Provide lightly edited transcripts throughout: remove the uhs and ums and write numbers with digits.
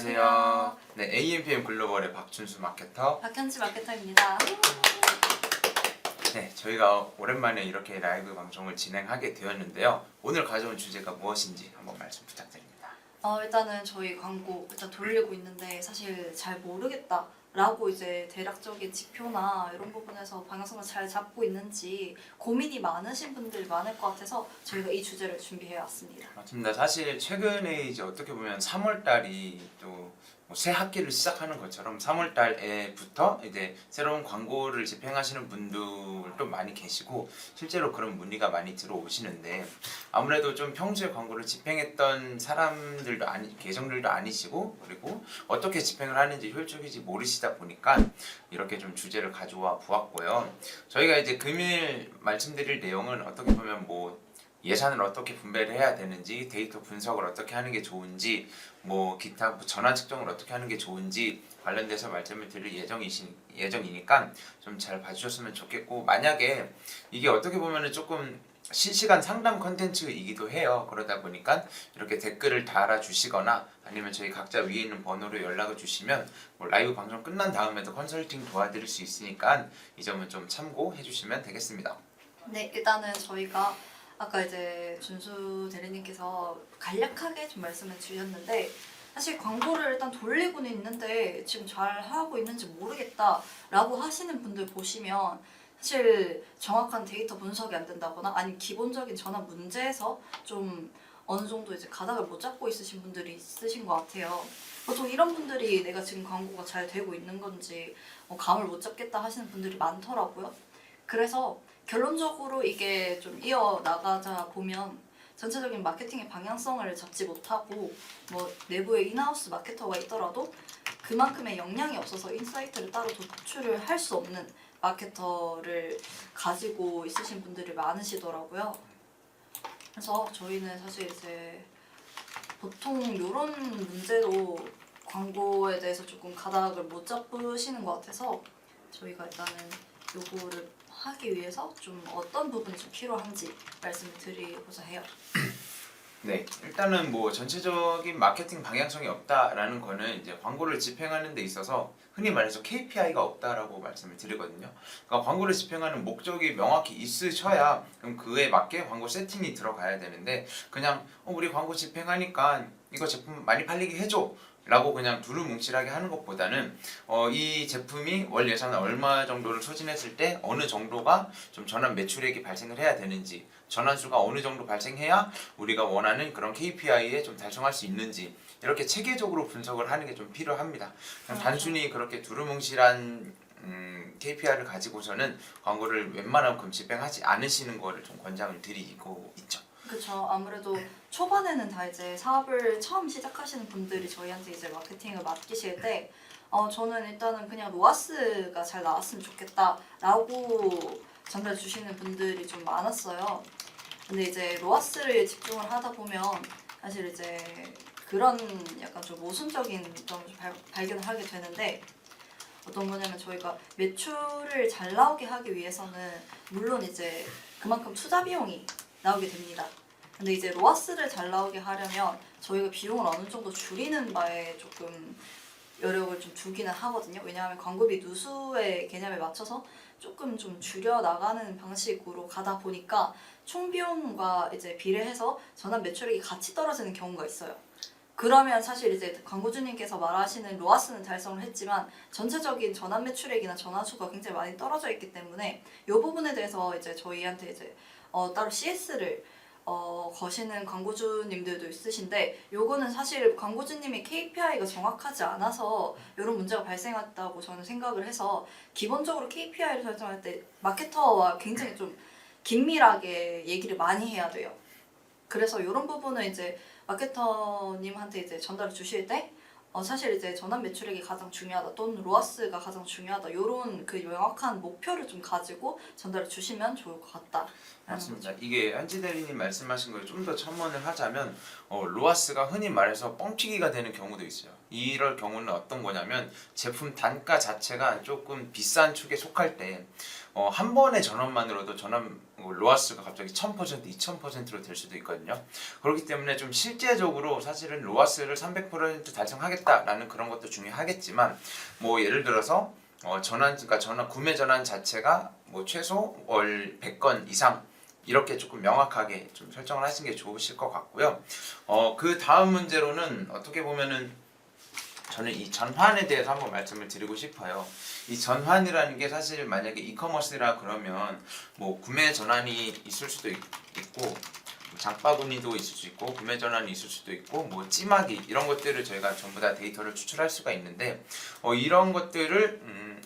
안녕하세요. 네, AMPM 글로벌의 박준수 마케터. 박현지 마케터입니다. 네, 저희가 오랜만에 이렇게 라이브 방송을 진행하게 되었는데요. 오늘 가져온 주제가 무엇인지 한번 말씀 부탁드립니다. 일단은 저희 광고 일단 돌리고 있는데 사실 잘 모르겠다라고 이제 대략적인 지표나 이런 부분에서 방향성을 잘 잡고 있는지 고민이 많으신 분들이 많을 것 같아서 저희가 이 주제를 준비해 왔습니다. 맞습니다. 사실 최근에 이제 어떻게 보면 3월 달이 또 새 학기를 시작하는 것처럼 3월 달에부터 이제 새로운 광고를 집행하시는 분들도 많이 계시고 실제로 그런 문의가 많이 들어오시는데 아무래도 좀 평소에 광고를 집행했던 사람들도 계정들도 아니시고 그리고 어떻게 집행을 하는지 효율적인지 모르시다 보니까 이렇게 좀 주제를 가져와 보았고요. 저희가 이제 금일 말씀드릴 내용은 어떻게 보면 뭐 예산을 어떻게 분배를 해야 되는지, 데이터 분석을 어떻게 하는 게 좋은지, 뭐 기타 전환 측정을 어떻게 하는 게 좋은지 관련돼서 말씀을 드릴 예정이니까 좀 잘 봐주셨으면 좋겠고, 만약에 이게 어떻게 보면은 조금 실시간 상담 컨텐츠이기도 해요. 그러다 보니까 이렇게 댓글을 달아주시거나 아니면 저희 각자 위에 있는 번호로 연락을 주시면 뭐 라이브 방송 끝난 다음에도 컨설팅 도와드릴 수 있으니까 이 점은 좀 참고해 주시면 되겠습니다. 네, 일단은 저희가 아까 이제 준수 대리님께서 간략하게 좀 말씀을 주셨는데 사실 광고를 일단 돌리고는 있는데 지금 잘 하고 있는지 모르겠다라고 하시는 분들 보시면 사실 정확한 데이터 분석이 안 된다거나 아니면 기본적인 전환 문제에서 좀 어느 정도 이제 가닥을 못 잡고 있으신 분들이 있으신 것 같아요. 보통 이런 분들이 내가 지금 광고가 잘 되고 있는 건지 감을 못 잡겠다 하시는 분들이 많더라고요. 그래서 결론적으로 이게 좀 이어나가자 보면 전체적인 마케팅의 방향성을 잡지 못하고 뭐 내부에 인하우스 마케터가 있더라도 그만큼의 역량이 없어서 인사이트를 따로 도출을 할 수 없는 마케터를 가지고 있으신 분들이 많으시더라고요. 그래서 저희는 사실 이제 보통 이런 문제로 광고에 대해서 조금 가닥을 못 잡으시는 것 같아서 저희가 일단은 요거를 하기 위해서 좀 어떤 부분이 좀 필요한지 말씀을 드리고자 해요. 네, 일단은 뭐 전체적인 마케팅 방향성이 없다라는 거는 이제 광고를 집행하는 데 있어서 흔히 말해서 KPI가 없다라고 말씀을 드리거든요. 그러니까 광고를 집행하는 목적이 명확히 있으셔야 그럼 그에 맞게 광고 세팅이 들어가야 되는데 그냥 우리 광고 집행하니까 이거 제품 많이 팔리게 해줘 라고 그냥 두루뭉실하게 하는 것보다는 이 제품이 월 예산을 얼마 정도를 소진했을 때 어느 정도가 좀 전환 매출액이 발생을 해야 되는지 전환수가 어느 정도 발생해야 우리가 원하는 그런 KPI에 좀 달성할 수 있는지 이렇게 체계적으로 분석을 하는 게 좀 필요합니다. 그냥 단순히 그렇게 두루뭉실한 KPI를 가지고서는 광고를 웬만하면 집행하지 않으시는 거를 좀 권장을 드리고 있죠. 그렇죠. 아무래도 초반에는 다 이제 사업을 처음 시작하시는 분들이 저희한테 이제 마케팅을 맡기실 때 저는 일단은 그냥 로아스가 잘 나왔으면 좋겠다라고 전달 주시는 분들이 좀 많았어요. 근데 이제 로아스를 집중을 하다 보면 사실 이제 그런 약간 좀 모순적인 점을 좀 발견을 하게 되는데 어떤 거냐면 저희가 매출을 잘 나오게 하기 위해서는 물론 이제 그만큼 투자 비용이 나오게 됩니다. 근데 이제 로아스를 잘 나오게 하려면 저희가 비용을 어느 정도 줄이는 바에 조금 여력을 좀 두기는 하거든요. 왜냐하면 광고비 누수의 개념에 맞춰서 조금 좀 줄여 나가는 방식으로 가다 보니까 총 비용과 이제 비례해서 전환 매출액이 같이 떨어지는 경우가 있어요. 그러면 사실 이제 광고주님께서 말하시는 로아스는 달성을 했지만 전체적인 전환 매출액이나 전환수가 굉장히 많이 떨어져 있기 때문에 이 부분에 대해서 이제 저희한테 이제 따로 CS를 거시는 광고주님들도 있으신데 요거는 사실 광고주님이 KPI가 정확하지 않아서 이런 문제가 발생했다고 저는 생각을 해서 기본적으로 KPI를 설정할 때 마케터와 굉장히 좀 긴밀하게 얘기를 많이 해야 돼요. 그래서 이런 부분은 이제 마케터님한테 이제 전달을 주실 때 사실 이제 전환 매출액이 가장 중요하다 또는 로아스가 가장 중요하다 이런 그 명확한 목표를 좀 가지고 전달을 주시면 좋을 것 같다. 맞습니다. 이게 현지 대리님 말씀하신 걸 좀 더 첨언을 하자면 로아스가 흔히 말해서 뻥튀기가 되는 경우도 있어요. 이럴 경우는 어떤 거냐면 제품 단가 자체가 조금 비싼 축에 속할 때 한 번의 전원만으로도 전원 로아스가 갑자기 1000%, 2000%로 될 수도 있거든요. 그렇기 때문에 좀 실제적으로 사실은 로아스를 300% 달성하겠다라는 그런 것도 중요하겠지만 뭐 예를 들어서 그러니까 구매 전환 자체가 뭐 최소 월 100건 이상 이렇게 조금 명확하게 좀 설정을 하시는 게 좋으실 것 같고요. 그 다음 문제로는 어떻게 보면은 저는 이 전환에 대해서 한번 말씀을 드리고 싶어요. 이 전환이라는 게 사실 만약에 이커머스라 그러면 뭐 구매 전환이 있을 수도 있고 장바구니도 있을 수 있고 구매 전환이 있을 수도 있고 뭐 찜하기 이런 것들을 저희가 전부 다 데이터를 추출할 수가 있는데 이런 것들을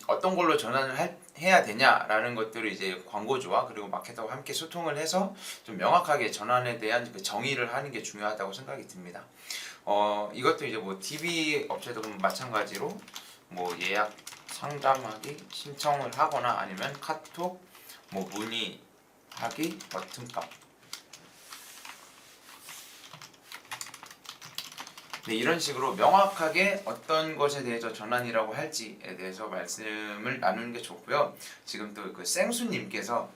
어떤 걸로 전환을 해야 되냐라는 것들을 이제 광고주와 그리고 마케터와 함께 소통을 해서 좀 명확하게 전환에 대한 그 정의를 하는 게 중요하다고 생각이 듭니다. 이것도 이제 뭐 TV 업체도 마찬가지로 뭐 예약 상담하기 신청을 하거나 아니면 카톡 뭐 문의하기 버튼값 네, 이런 식으로 명확하게 어떤 것에 대해서 전환이라고 할지에 대해서 말씀을 나누는 게 좋고요. 지금 또 그 생수님께서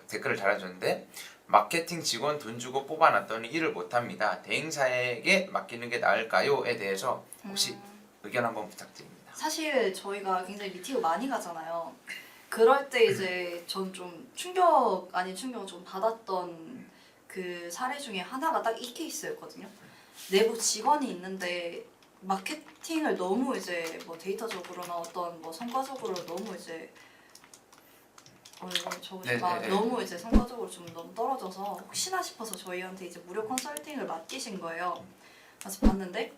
댓글을 달아줬는데 마케팅 직원 돈 주고 뽑아놨더니 일을 못합니다. 대행사에게 맡기는 게 나을까요?에 대해서 혹시 의견 한번 부탁드립니다. 사실 저희가 굉장히 미팅을 많이 가잖아요. 그럴 때 이제 전 좀 충격 아닌 충격을 좀 받았던 그 사례 중에 하나가 딱 이 케이스였거든요. 내부 직원이 있는데 마케팅을 너무 이제 뭐 데이터적으로나 어떤 뭐 성과적으로 너무 이제 너무 이제 성과적으로 좀 너무 떨어져서 혹시나 싶어서 저희한테 이제 무료 컨설팅을 맡기신 거예요. 그래서 봤는데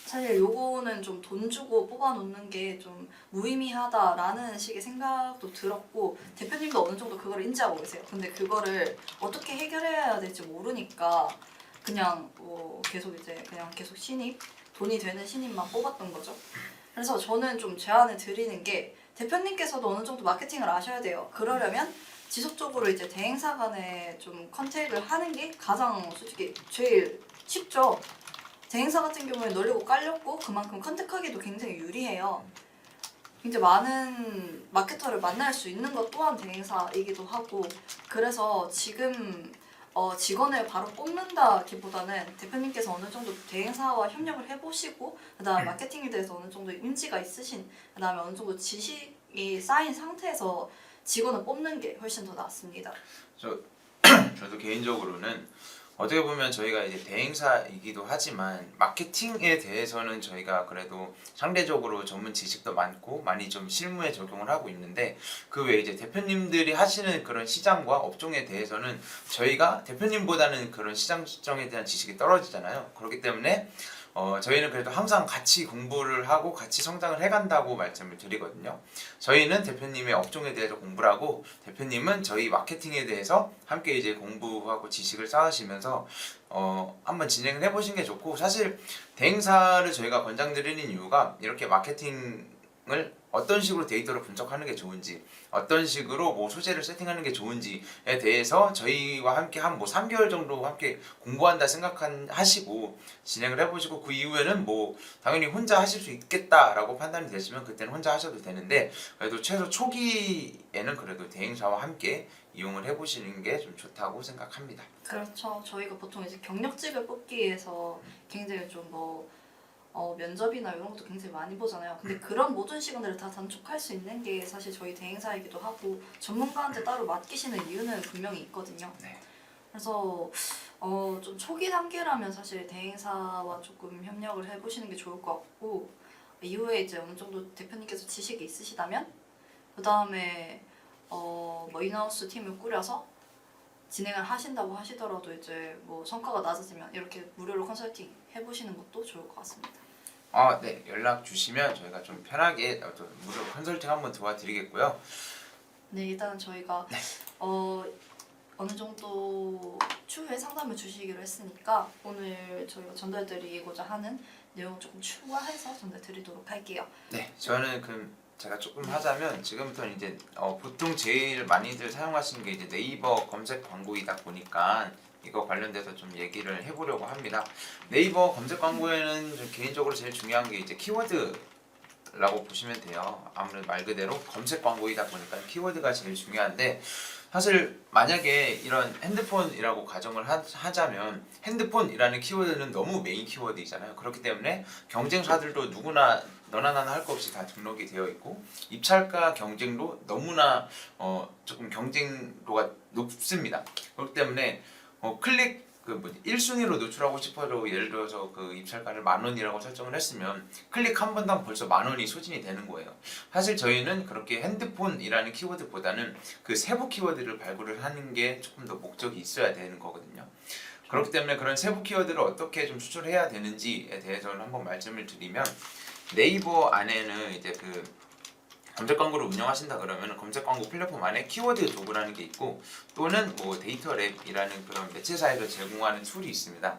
사실 요거는 좀 돈 주고 뽑아놓는 게 좀 무의미하다라는 식의 생각도 들었고 대표님도 어느 정도 그걸 인지하고 계세요. 근데 그거를 어떻게 해결해야 될지 모르니까 그냥 뭐 계속 신입 돈이 되는 신입만 뽑았던 거죠. 그래서 저는 좀 제안을 드리는 게 대표님께서도 어느 정도 마케팅을 아셔야 돼요. 그러려면 지속적으로 이제 대행사 간에 좀 컨택을 하는 게 가장 솔직히 제일 쉽죠. 대행사 같은 경우에 널리고 깔렸고 그만큼 컨택하기도 굉장히 유리해요. 굉장히 많은 마케터를 만날 수 있는 것 또한 대행사이기도 하고 그래서 지금 직원을 바로 뽑는다기보다는 대표님께서 어느 정도 대행사와 협력을 해보시고 그다음 마케팅에 대해서 어느 정도 인지가 있으신 그다음에 어느 정도 지식이 쌓인 상태에서 직원을 뽑는 게 훨씬 더 낫습니다. 저도 개인적으로는 어떻게 보면 저희가 이제 대행사이기도 하지만 마케팅에 대해서는 저희가 그래도 상대적으로 전문 지식도 많고 많이 좀 실무에 적용을 하고 있는데 그 외에 이제 대표님들이 하시는 그런 시장과 업종에 대해서는 저희가 대표님보다는 그런 시장 특정에 대한 지식이 떨어지잖아요. 그렇기 때문에 저희는 그래도 항상 같이 공부를 하고 같이 성장을 해간다고 말씀을 드리거든요. 저희는 대표님의 업종에 대해서 공부를 하고 대표님은 저희 마케팅에 대해서 함께 이제 공부하고 지식을 쌓으시면서 한번 진행을 해보시는 게 좋고 사실 대행사를 저희가 권장드리는 이유가 이렇게 마케팅을 어떤 식으로 데이터를 분석하는 게 좋은지 어떤 식으로 뭐 소재를 세팅하는 게 좋은지에 대해서 저희와 함께 한 뭐 3개월 정도 함께 공부한다 생각하시고 진행을 해보시고 그 이후에는 뭐 당연히 혼자 하실 수 있겠다라고 판단이 되시면 그때는 혼자 하셔도 되는데 그래도 최소 초기에는 그래도 대행사와 함께 이용을 해보시는 게 좀 좋다고 생각합니다. 그렇죠. 저희가 보통 이제 경력직을 뽑기 위해서 굉장히 좀 면접이나 이런 것도 굉장히 많이 보잖아요. 근데 그런 모든 시간들을 다 단축할 수 있는 게 사실 저희 대행사이기도 하고 전문가한테 따로 맡기시는 이유는 분명히 있거든요. 네. 그래서 좀 초기 단계라면 사실 대행사와 조금 협력을 해보시는 게 좋을 것 같고 이후에 이제 어느 정도 대표님께서 지식이 있으시다면 그 다음에 뭐 인하우스 팀을 꾸려서 진행을 하신다고 하시더라도 이제 뭐 성과가 낮아지면 이렇게 무료로 컨설팅 해보시는 것도 좋을 것 같습니다. 네. 연락 주시면 저희가 좀 편하게 무료 컨설팅 한번 도와드리겠고요. 네, 일단은 저희가 네. 어느 정도 추후에 상담을 주시기로 했으니까 오늘 저희가 전달드리고자 하는 내용을 조금 추가해서 전달드리도록 할게요. 네, 저는 제가 조금 하자면 지금부터는 이제 보통 제일 많이들 사용하시는 게 이제 네이버 검색 광고이다 보니까 이거 관련돼서 좀 얘기를 해보려고 합니다. 네이버 검색 광고에는 좀 개인적으로 제일 중요한 게 이제 키워드라고 보시면 돼요. 아무래도 말 그대로 검색 광고이다 보니까 키워드가 제일 중요한데 사실 만약에 이런 핸드폰이라고 가정을 하자면 핸드폰이라는 키워드는 너무 메인 키워드이잖아요. 그렇기 때문에 경쟁사들도 누구나 너나 나나 할 것 없이 다 등록이 되어 있고 입찰가 경쟁도 너무나 조금 경쟁도가 높습니다. 그렇기 때문에 클릭 그 뭐지 1순위로 노출하고 싶어도 예를 들어서 그 입찰가를 10,000원이라고 설정을 했으면 클릭 한 번당 벌써 10,000원이 소진이 되는 거예요. 사실 저희는 그렇게 핸드폰이라는 키워드보다는 그 세부 키워드를 발굴을 하는 게 조금 더 목적이 있어야 되는 거거든요. 그렇기 때문에 그런 세부 키워드를 어떻게 좀 수출해야 되는지에 대해서는 한번 말씀을 드리면 네이버 안에는 이제 그 검색 광고를 운영하신다 그러면 검색 광고 플랫폼 안에 키워드 도구라는 게 있고 또는 뭐 데이터랩이라는 그런 매체사에서 제공하는 툴이 있습니다.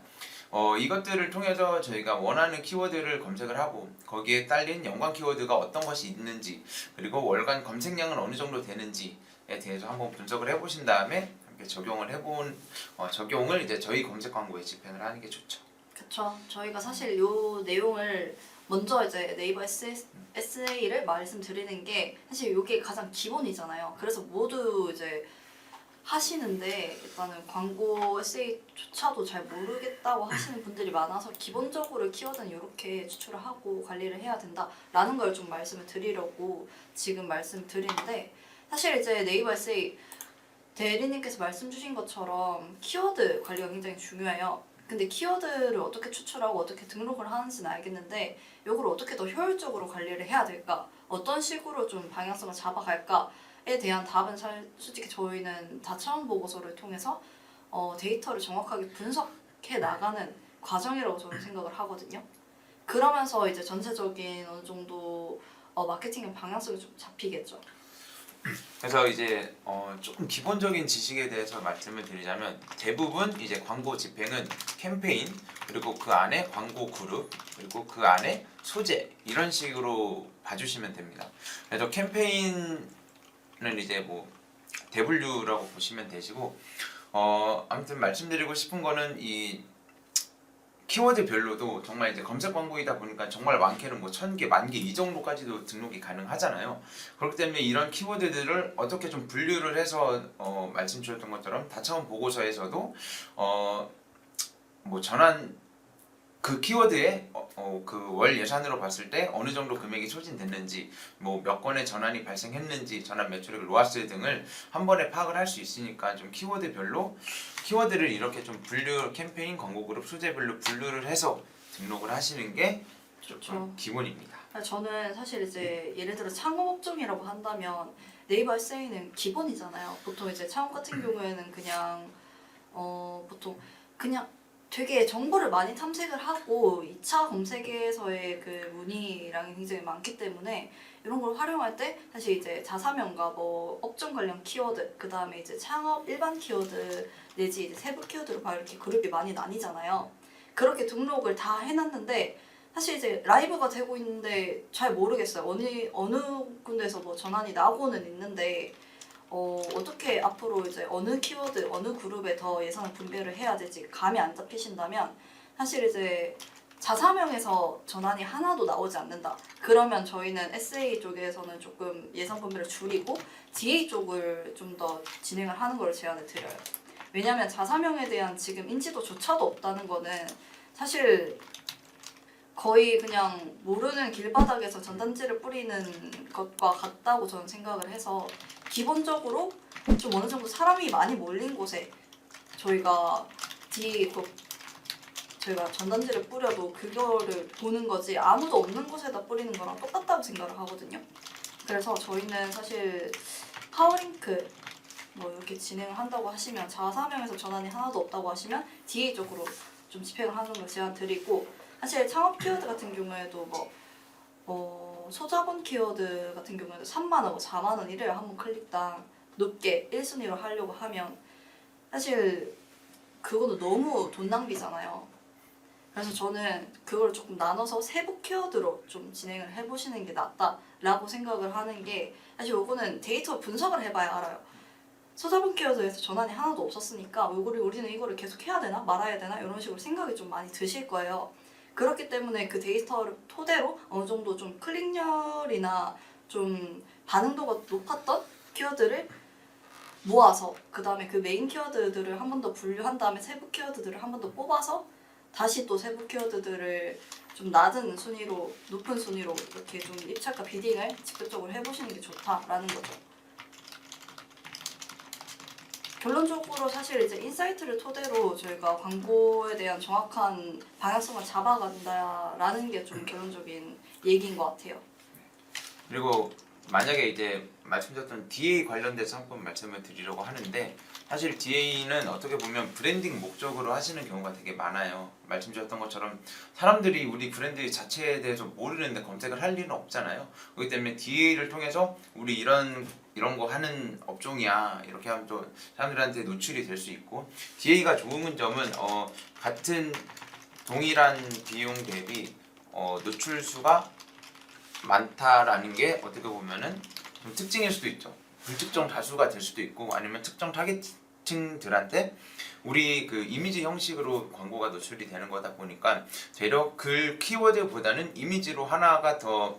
이것들을 통해서 저희가 원하는 키워드를 검색을 하고 거기에 딸린 연관 키워드가 어떤 것이 있는지 그리고 월간 검색량은 어느 정도 되는지에 대해서 한번 분석을 해보신 다음에 함께 적용을 이제 저희 검색 광고에 집행을 하는 게 좋죠. 그쵸. 저희가 사실 요 내용을 먼저 이제 네이버 SA를 말씀드리는 게 사실 이게 가장 기본이잖아요. 그래서 모두 이제 하시는데 일단은 광고 SA조차도 잘 모르겠다고 하시는 분들이 많아서 기본적으로 키워드는 이렇게 추출을 하고 관리를 해야 된다라는 걸 좀 말씀을 드리려고 지금 말씀드리는데 사실 이제 네이버 SA 대리님께서 말씀 주신 것처럼 키워드 관리가 굉장히 중요해요. 근데 키워드를 어떻게 추출하고 어떻게 등록을 하는지는 알겠는데 이걸 어떻게 더 효율적으로 관리를 해야 될까? 어떤 식으로 좀 방향성을 잡아갈까에 대한 답은 솔직히 저희는 다 차원 보고서를 통해서 데이터를 정확하게 분석해 나가는 과정이라고 저는 생각을 하거든요. 그러면서 이제 전체적인 어느 정도 마케팅의 방향성이 좀 잡히겠죠. 그래서 이제 조금 기본적인 지식에 대해서 말씀을 드리자면 대부분 이제 광고 집행은 캠페인 그리고 그 안에 광고 그룹 그리고 그 안에 소재 이런 식으로 봐주시면 됩니다. 그래서 캠페인은 이제 뭐 W라고 보시면 되시고 아무튼 말씀드리고 싶은 거는 이 키워드별로도 정말 이제 검색 광고이다 보니까 정말 많게는 뭐 1,000개, 10,000개 이 정도까지도 등록이 가능하잖아요. 그렇기 때문에 이런 키워드들을 어떻게 좀 분류를 해서 말씀 주셨던 것처럼 다차원 보고서에서도 뭐 전환 그 키워드에 그 월 예산으로 봤을 때 어느 정도 금액이 소진됐는지 뭐 몇 건의 전환이 발생했는지 전환 매출액 로아스 등을 한 번에 파악을 할 수 있으니까 좀 키워드별로 키워드를 이렇게 좀 분류 캠페인 광고 그룹 소재별로 분류를 해서 등록을 하시는 게 조금 기본입니다. 저는 사실 이제 예를 들어 창업업종이라고 한다면 네이버 SA는 기본이잖아요. 보통 이제 창업 같은 경우에는 그냥 보통 그냥 되게 정보를 많이 탐색을 하고 2차 검색에서의 그 문의량이 굉장히 많기 때문에 이런 걸 활용할 때 사실 이제 자사명과 뭐 업종 관련 키워드 그 다음에 이제 창업 일반 키워드 내지 이제 세부 키워드로 막 이렇게 그룹이 많이 나뉘잖아요. 그렇게 등록을 다 해놨는데 사실 이제 라이브가 되고 있는데 잘 모르겠어요. 어느 군데에서 뭐 전환이 나고는 있는데 어떻게 앞으로 이제 어느 키워드, 어느 그룹에 더 예산을 분배를 해야 될지 감이 안 잡히신다면 사실 이제 자사명에서 전환이 하나도 나오지 않는다. 그러면 저희는 SA 쪽에서는 조금 예산 분배를 줄이고 DA 쪽을 좀 더 진행을 하는 걸 제안을 드려요. 왜냐하면 자사명에 대한 지금 인지도조차도 없다는 거는 사실 거의 그냥 모르는 길바닥에서 전단지를 뿌리는 것과 같다고 저는 생각을 해서 기본적으로 좀 어느 정도 사람이 많이 몰린 곳에 저희가 저희가 전단지를 뿌려도 그거를 보는 거지 아무도 없는 곳에다 뿌리는 거랑 똑같다고 생각을 하거든요. 그래서 저희는 사실 파워링크 뭐 이렇게 진행을 한다고 하시면 자사명에서 전환이 하나도 없다고 하시면 DA 쪽으로 좀 집행을 하는 걸 제안 드리고 사실 창업 키워드 같은 경우에도 소자본 키워드 같은 경우에도 3만 원, 4만 원 이래요. 한 번 클릭당 높게 1순위로 하려고 하면 사실 그거는 너무 돈 낭비잖아요. 그래서 저는 그걸 조금 나눠서 세부 키워드로 좀 진행을 해보시는 게 낫다라고 생각을 하는 게 사실 요거는 데이터 분석을 해봐야 알아요. 소자본 키워드에서 전환이 하나도 없었으니까 우리는 이거를 계속 해야 되나 말아야 되나 이런 식으로 생각이 좀 많이 드실 거예요. 그렇기 때문에 그 데이터를 토대로 어느 정도 좀 클릭률이나 좀 반응도가 높았던 키워드를 모아서 그 다음에 그 메인 키워드들을 한 번 더 분류한 다음에 세부 키워드들을 한 번 더 뽑아서 다시 또 세부 키워드들을 좀 낮은 순위로 높은 순위로 이렇게 좀 입찰가 비딩을 직접적으로 해보시는 게 좋다라는 거죠. 결론적으로 사실 이제 인사이트를 토대로 저희가 광고에 대한 정확한 방향성을 잡아간다라는 게 좀 결론적인 얘기인 것 같아요. 그리고 만약에 이제 말씀드렸던 DA 관련돼서 한번 말씀을 드리려고 하는데 사실 DA는 어떻게 보면 브랜딩 목적으로 하시는 경우가 되게 많아요. 말씀드렸던 것처럼 사람들이 우리 브랜드 자체에 대해서 모르는데 검색을 할 일은 없잖아요. 그렇기 때문에 DA를 통해서 우리 이런 거 하는 업종이야 이렇게 하면 또 사람들한테 노출이 될 수 있고 DA가 좋은 점은 같은 동일한 비용 대비 노출 수가 많다라는 게 어떻게 보면은 좀 특징일 수도 있죠. 불특정 다수가 될 수도 있고 아니면 특정 타겟층들한테 우리 그 이미지 형식으로 광고가 노출이 되는 거다 보니까 되려 글 키워드보다는 이미지로 하나가 더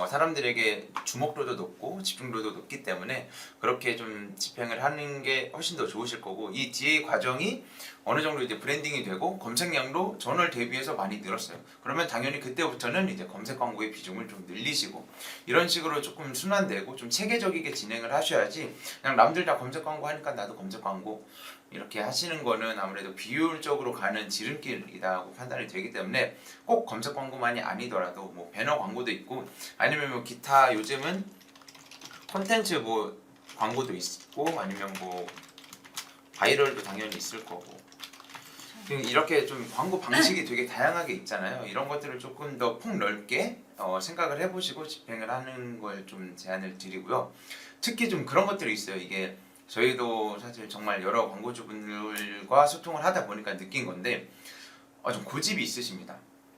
사람들에게 주목도도 높고 집중도도 높기 때문에 그렇게 좀 집행을 하는 게 훨씬 더 좋으실 거고 이 DA 과정이 어느 정도 이제 브랜딩이 되고 검색량도 전월 대비해서 많이 늘었어요. 그러면 당연히 그때부터는 이제 검색 광고의 비중을 좀 늘리시고 이런 식으로 조금 순환되고 좀 체계적이게 진행을 하셔야지 그냥 남들 다 검색 광고 하니까 나도 검색 광고 이렇게 하시는 거는 아무래도 비효율적으로 가는 지름길이라고 판단이 되기 때문에 꼭 검색 광고만이 아니더라도 뭐 배너 광고도 있고 아니면 뭐 기타 요즘은 콘텐츠 뭐 광고도 있고 아니면 뭐 바이럴도 당연히 있을 거고 이렇게 좀 광고 방식이 되게 다양하게 있잖아요. 이런 것들을 조금 더 폭넓게 생각을 해보시고 집행을 하는 걸 좀 제안을 드리고요. 특히 좀 그런 것들이 있어요. 이게 저희도 사실 정말 여러 광고주분들과 소통을 하다 보니까 느낀 건데 좀 고집이 있으십니다.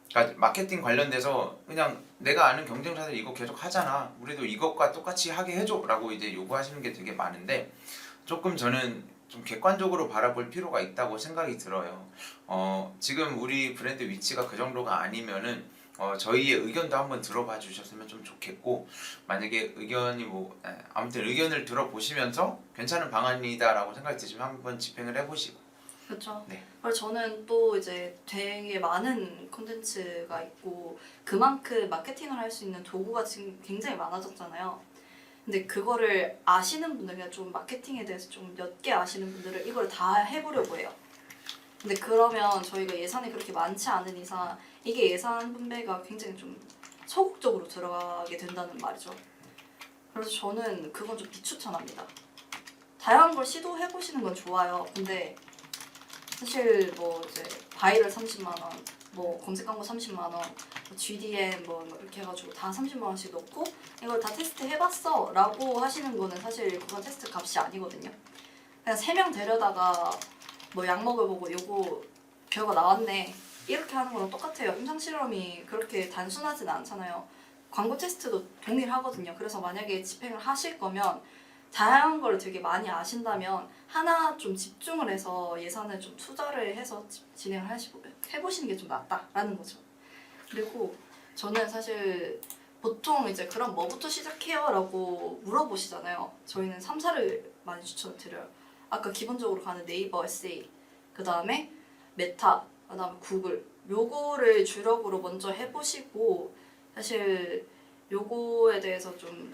그러니까 마케팅 관련돼서 그냥 내가 아는 경쟁사들 이거 계속 하잖아. 우리도 이것과 똑같이 하게 해줘 라고 이제 요구하시는 게 되게 많은데 조금 저는 좀 객관적으로 바라볼 필요가 있다고 생각이 들어요. 지금 우리 브랜드 위치가 그 정도가 아니면은 저희의 의견도 한번 들어봐 주셨으면 좀 좋겠고 만약에 의견이 아무튼 의견을 들어보시면서 괜찮은 방안이다라고 생각이 드시면 한번 집행을 해보시고 그렇죠. 네. 그래서 저는 또 이제 되게 많은 콘텐츠가 있고 그만큼 마케팅을 할 수 있는 도구가 지금 굉장히 많아졌잖아요. 근데 그거를 아시는 분들, 그냥 좀 마케팅에 대해서 좀 몇 개 아시는 분들은 이걸 다 해보려고 해요. 근데 그러면 저희가 예산이 그렇게 많지 않은 이상 이게 예산 분배가 굉장히 좀 소극적으로 들어가게 된다는 말이죠. 그래서 저는 그건 좀 비추천합니다. 다양한 걸 시도해보시는 건 좋아요. 근데 사실 뭐 이제 바이럴 30만 원, 뭐 검색 광고 30만 원, 뭐 GDN 뭐 이렇게 해가지고 다 30만 원씩 넣고 이걸 다 테스트 해봤어라고 하시는 거는 사실 그건 테스트 값이 아니거든요. 그냥 3명 데려다가 뭐 약 먹어보고 요거 결과 나왔네 이렇게 하는 거랑 똑같아요. 임상 실험이 그렇게 단순하진 않잖아요. 광고 테스트도 동일하거든요. 그래서 만약에 집행을 하실 거면 다양한 걸 되게 많이 아신다면 하나 좀 집중을 해서 예산을 좀 투자를 해서 진행을 해보시는 게 좀 낫다라는 거죠. 그리고 저는 사실 보통 이제 그럼 뭐부터 시작해요? 라고 물어보시잖아요. 저희는 3사를 많이 추천드려요. 아까 기본적으로 가는 네이버 SA, 그 다음에 메타, 그 다음에 구글 요거를 주력으로 먼저 해보시고 사실 요거에 대해서 좀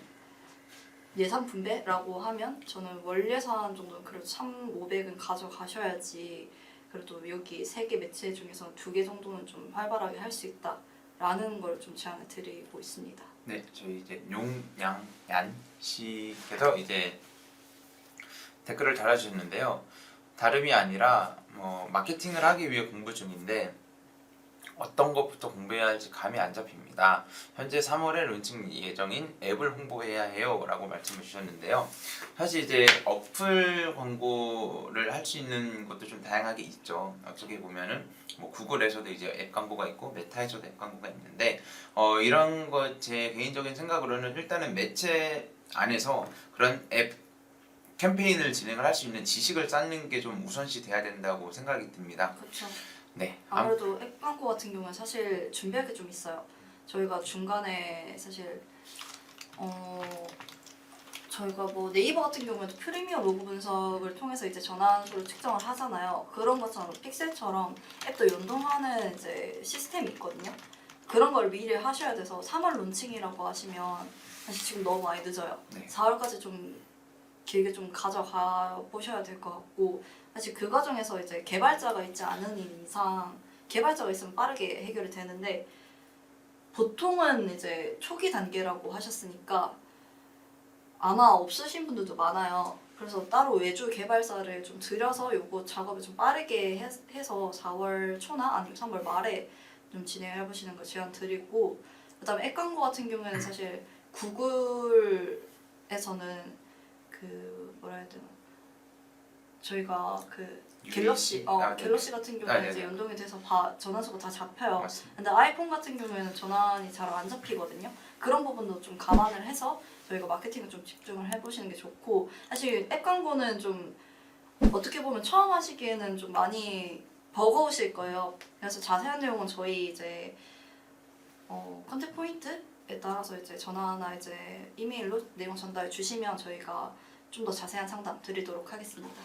예산 분배라고 하면 저는 월 예산 정도는 그래도 1,500은 가져가셔야지 그래도 여기 3개 매체 중에서 2개 정도는 좀 활발하게 할 수 있다라는 걸 좀 제안을 드리고 있습니다. 네, 저희 이제 용양얀 씨께서 이제 댓글을 달아주셨는데요. 다름이 아니라 마케팅을 하기 위해 공부 중인데 어떤 것부터 공부해야 할지 감이 안 잡힙니다. 현재 3월에 론칭 예정인 앱을 홍보해야 해요 라고 말씀을 주셨는데요. 사실 이제 어플 광고를 할 수 있는 것도 좀 다양하게 있죠. 어떻게 보면은 뭐 구글에서도 이제 앱 광고가 있고 메타에서도 앱 광고가 있는데 이런 것 제 개인적인 생각으로는 일단은 매체 안에서 그런 앱 캠페인을 진행을 할 수 있는 지식을 쌓는 게 좀 우선시 돼야 된다고 생각이 듭니다. 그렇죠. 네. 아무래도 앱 광고 같은 경우는 사실 준비할 게 좀 있어요. 저희가 중간에 사실 저희가 뭐 네이버 같은 경우에도 프리미엄 로그 분석을 통해서 이제 전환수를 측정을 하잖아요. 그런 것처럼 픽셀처럼 앱도 연동하는 이제 시스템이 있거든요. 그런 걸 미리 하셔야 돼서 3월 론칭이라고 하시면 사실 지금 너무 많이 늦어요. 네. 4월까지 좀 길게 좀 가져가 보셔야 될 것 같고, 사실 그 과정에서 이제 개발자가 있지 않은 이상 개발자가 있으면 빠르게 해결이 되는데, 보통은 이제 초기 단계라고 하셨으니까 아마 없으신 분들도 많아요. 그래서 따로 외주 개발사를 좀 들여서 요거 작업을 좀 빠르게 해서 4월 초나 아니면 3월 말에 좀 진행을 해보시는 걸 제안 드리고, 그다음에 앱 광고 같은 경우에는 사실 구글에서는 그 뭐라 해야 되나, 저희가 그 갤럭시 네네. 갤럭시 같은 경우에 네네. 이제 연동이 돼서 전환수가 다 잡혀요. 맞습니다. 근데 아이폰 같은 경우에는 전환이 잘 안 잡히거든요. 그런 부분도 좀 감안을 해서 저희가 마케팅을 좀 집중을 해보시는 게 좋고, 사실 앱 광고는 좀 어떻게 보면 처음 하시기에는 좀 많이 버거우실 거예요. 그래서 자세한 내용은 저희 이제 컨택 포인트에 따라서 이제 전화나 이제 이메일로 내용 전달 주시면 저희가 좀 더 자세한 상담 드리도록 하겠습니다.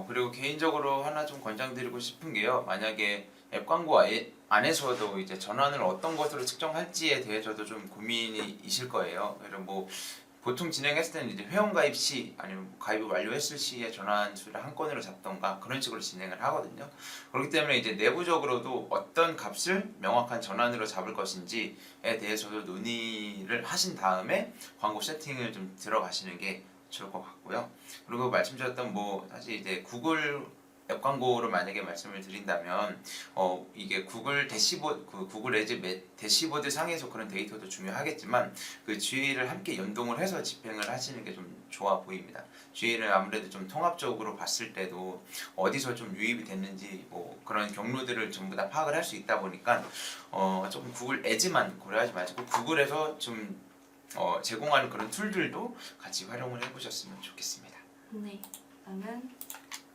그리고 개인적으로 하나 좀 권장드리고 싶은 게요. 만약에 앱 광고 안에서도 이제 전환을 어떤 것으로 측정할지에 대해서도 좀 고민이실 거예요. 그래서 뭐 보통 진행했을 때는 이제 회원가입 시 아니면 가입을 완료했을 시에 전환수를 한 건으로 잡던가 그런 식으로 진행을 하거든요. 그렇기 때문에 이제 내부적으로도 어떤 값을 명확한 전환으로 잡을 것인지에 대해서도 논의를 하신 다음에 광고 세팅을 좀 들어가시는 게 좋을 것 같고요. 그리고 말씀드렸던 뭐 사실 이제 구글 앱 광고를 만약에 말씀을 드린다면 이게 구글 대시보드 구글 애즈 대시보드 상에서 그런 데이터도 중요하겠지만 그 GA를 함께 연동을 해서 집행을 하시는 게 좀 좋아 보입니다. GA를 아무래도 좀 통합적으로 봤을 때도 어디서 좀 유입이 됐는지 뭐 그런 경로들을 전부 다 파악을 할 수 있다 보니까 조금 구글 애즈만 고려하지 마시고 구글에서 좀 제공하는 그런 툴들도 같이 활용을 해보셨으면 좋겠습니다. 네, 그러면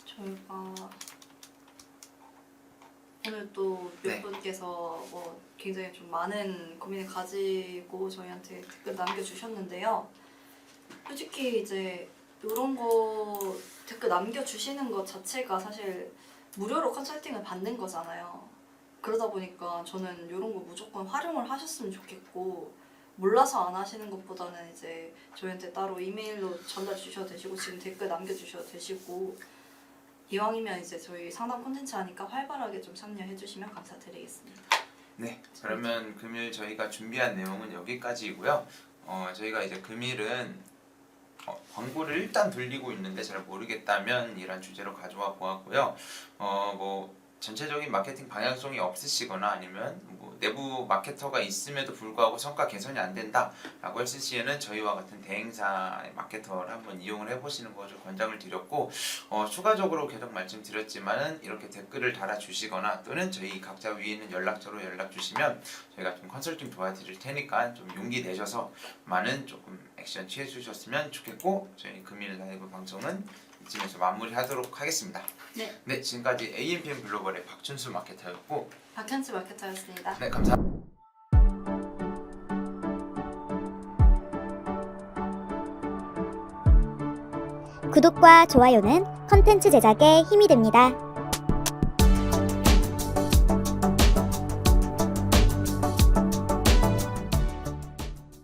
저희가 오늘 또 몇 네. 분께서 뭐 굉장히 좀 많은 고민을 가지고 저희한테 댓글 남겨주셨는데요. 솔직히 이제 이런 거 댓글 남겨주시는 것 자체가 사실 무료로 컨설팅을 받는 거잖아요. 그러다 보니까 저는 이런 거 무조건 활용을 하셨으면 좋겠고, 몰라서 안 하시는 것보다는 이제 저희한테 따로 이메일로 전달 주셔도 되시고 지금 댓글 남겨주셔도 되시고, 이왕이면 이제 저희 상담 콘텐츠 하니까 활발하게 좀 참여해 주시면 감사드리겠습니다. 네, 그러면 금일 저희가 준비한 내용은 여기까지이고요. 저희가 이제 금일은 광고를 일단 돌리고 있는데 잘 모르겠다면 이런 주제로 가져와 보았고요. 뭐 전체적인 마케팅 방향성이 없으시거나 아니면 뭐 내부 마케터가 있음에도 불구하고 성과 개선이 안 된다라고 했을 시에는 저희와 같은 대행사의 마케터를 한번 이용을 해보시는 것을 권장을 드렸고, 추가적으로 계속 말씀드렸지만은 이렇게 댓글을 달아주시거나 또는 저희 각자 위에 있는 연락처로 연락 주시면 저희가 좀 컨설팅 도와드릴 테니까 좀 용기 내셔서 많은 조금 액션 취해 주셨으면 좋겠고, 저희 금일 라이브 방송은 이쯤에서 마무리하도록 하겠습니다. 네, 지금까지 AMPM 글로벌의 박준수 마케터였고 박현수 마케터였습니다. 네, 감사합니다. 구독과 좋아요는 컨텐츠 제작에 힘이 됩니다.